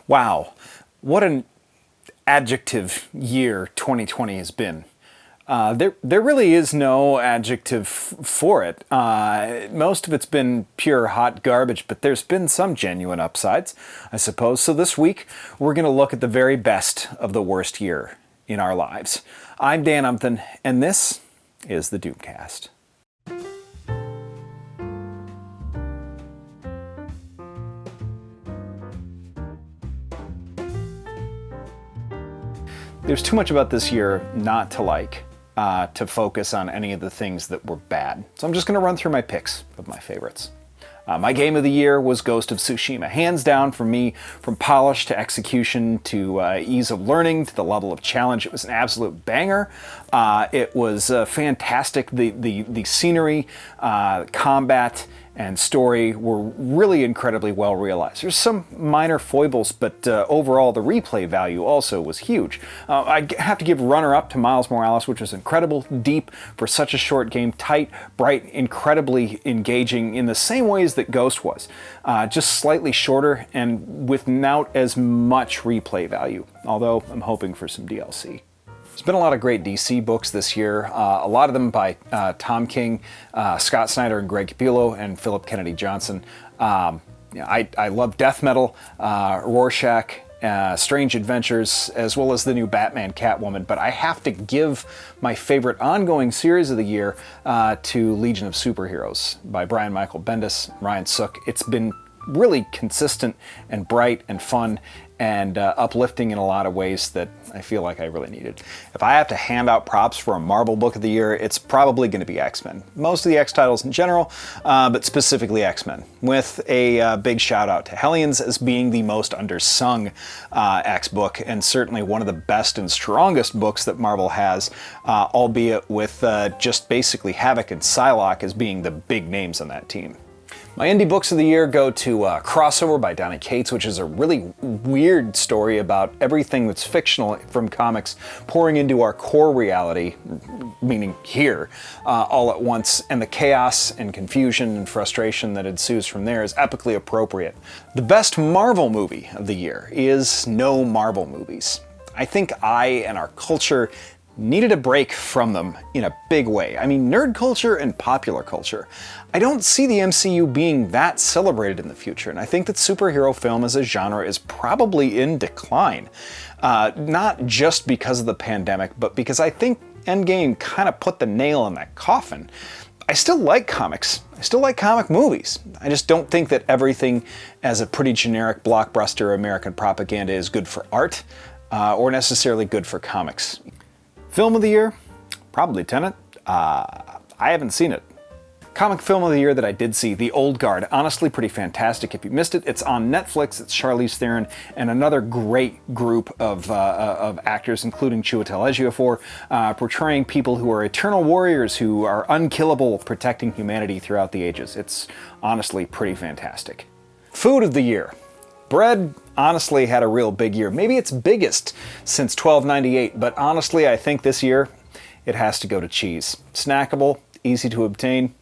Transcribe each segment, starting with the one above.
Wow, what an adjective year 2020 has been. There really is no adjective for it. Most of it's been pure hot garbage, but there's been some genuine upsides, I suppose. So this week, we're going to look at the very best of the worst year in our lives. I'm Dan Umpton, and this is the Doomcast. There's too much about this year not to like, to focus on any of the things that were bad. So I'm just going to run through my picks of my favorites. My game of the year was Ghost of Tsushima. Hands down for me, from polish to execution to ease of learning to the level of challenge. It was an absolute banger. It was fantastic. The scenery, combat, and story were really incredibly well realized. There's some minor foibles, but overall the replay value also was huge. I have to give runner-up to Miles Morales, which was incredible, deep for such a short game, tight, bright, incredibly engaging in the same ways that Ghost was. Just slightly shorter and without as much replay value, although I'm hoping for some DLC. There's been a lot of great DC books this year, a lot of them by Tom King, Scott Snyder, and Greg Capullo, and Philip Kennedy Johnson. I love Death Metal, Rorschach, Strange Adventures, as well as the new Batman Catwoman, but I have to give my favorite ongoing series of the year to Legion of Superheroes by Brian Michael Bendis, Ryan Sook. It's been really consistent and bright and fun and uplifting in a lot of ways that I feel like I really needed. If I have to hand out props for a Marvel book of the year, it's probably going to be X-Men. Most of the X titles in general, but specifically X-Men, with a big shout out to Hellions as being the most undersung X book, and certainly one of the best and strongest books that Marvel has, albeit with just basically Havoc and Psylocke as being the big names on that team. My indie books of the year go to Crossover by Donny Cates, which is a really weird story about everything that's fictional from comics pouring into our core reality, meaning here, all at once, and the chaos and confusion and frustration that ensues from there is epically appropriate. The best Marvel movie of the year is no Marvel movies. I think I and our culture needed a break from them in a big way. I mean, nerd culture and popular culture. I don't see the MCU being that celebrated in the future, and I think that superhero film as a genre is probably in decline. Not just because of the pandemic, but because I think Endgame kind of put the nail in that coffin. I still like comics. I still like comic movies. I just don't think that everything as a pretty generic blockbuster American propaganda is good for art, or necessarily good for comics. Film of the year? Probably Tenet. I haven't seen it. Comic film of the year that I did see, The Old Guard. Honestly, pretty fantastic. If you missed it, it's on Netflix. It's Charlize Theron and another great group of actors, including Chiwetel Ejiofor, portraying people who are eternal warriors who are unkillable, protecting humanity throughout the ages. It's honestly pretty fantastic. Food of the year. Bread honestly had a real big year. Maybe its biggest since $12.98, but honestly I think this year it has to go to cheese. Snackable, easy to obtain,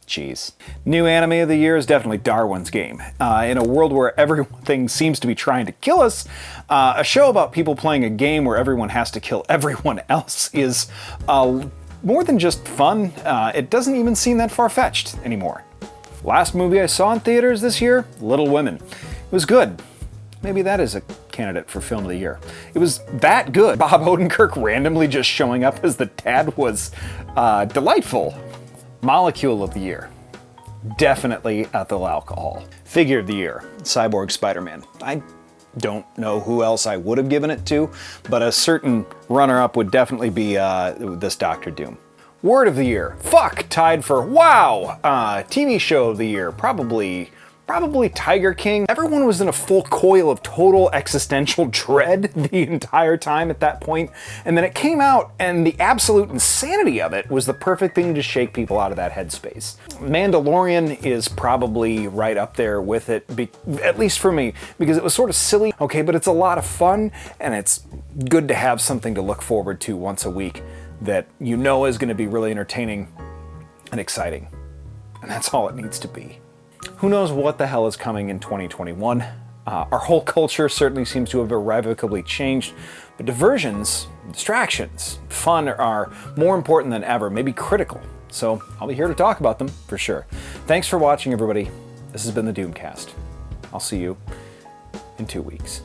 cheese. New anime of the year is definitely Darwin's Game. In a world where everything seems to be trying to kill us, a show about people playing a game where everyone has to kill everyone else is more than just fun. It doesn't even seem that far-fetched anymore. Last movie I saw in theaters this year, Little Women. It was good. Maybe that is a candidate for film of the year. It was that good. Bob Odenkirk randomly just showing up as the dad was delightful. Molecule of the year. Definitely ethyl alcohol. Figure of the year. Cyborg Spider-Man. I don't know who else I would have given it to, but a certain runner-up would definitely be this Dr. Doom. Word of the year. Fuck tied for wow. TV show of the year. Probably Tiger King. Everyone was in a full coil of total existential dread the entire time at that point, and then it came out and the absolute insanity of it was the perfect thing to shake people out of that headspace. Mandalorian is probably right up there with it, at least for me, because it was sort of silly, okay, but it's a lot of fun, and it's good to have something to look forward to once a week that you know is going to be really entertaining and exciting. And that's all it needs to be. Who knows what the hell is coming in 2021? Our whole culture certainly seems to have irrevocably changed, but diversions, distractions, fun are more important than ever, maybe critical. So I'll be here to talk about them for sure. Thanks for watching, everybody. This has been the Doomcast. I'll see you in 2 weeks.